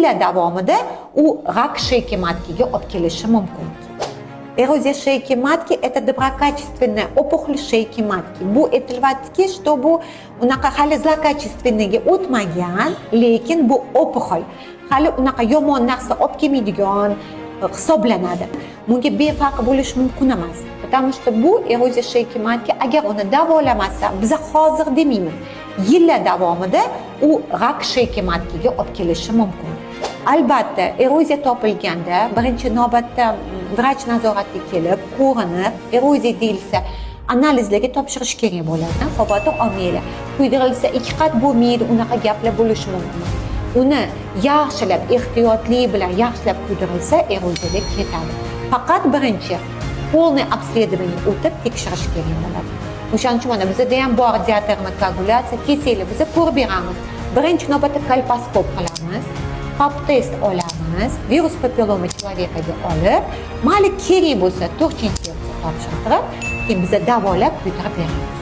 yillar davomida u rak sheyki matkiga olib kelishi mumkin. Эрозия шейки матки – это доброкачественная опухоль шейки матки. Bu aytilyaptiki, что bu unaqa hali zlokачественныйga o'tmagan, lekin bu опухоль. Hali unaqa yomon narsa olib kelmaydigan hisoblanadi. Bunga befarq bo'lish mumkin emas. Потому что bu эрозия шейки matki agar uni davolamasa, biz hozir demaymiz. Yillar davomida u rak sheyki matkiga olib kelishi mumkin. Albatta, eroziya topilganda birinchi navbatda vrach nazoratiga kelib, ko'rinib, eroziya deyilsa, analizlarga topshirish kerak bo'ladi. Xavotir olmanglar. Kuydirilsa 2 qat bo'lmaydi, unaqa gaplar bo'lishi mumkin. Uni yaxshilab, ehtiyotlik bilan yaxshilab kuydirilsa, eroziyaga ketadi. Faqat birinchi полный обследование o'tib tekshirish kerak bo'ladi. O'shaning uchun mana bizda ham bor diaterma koagulyatsiya, kesinglar biz ko'rib beramiz. Birinchi navbatda kolposkop qilamiz. Pap test olamiz, virus papilloma человекaga olib, mayli kerak bo'lsa 4-chi inspeksiya topshirtirib, keyin biz davolab kuydirib beramiz.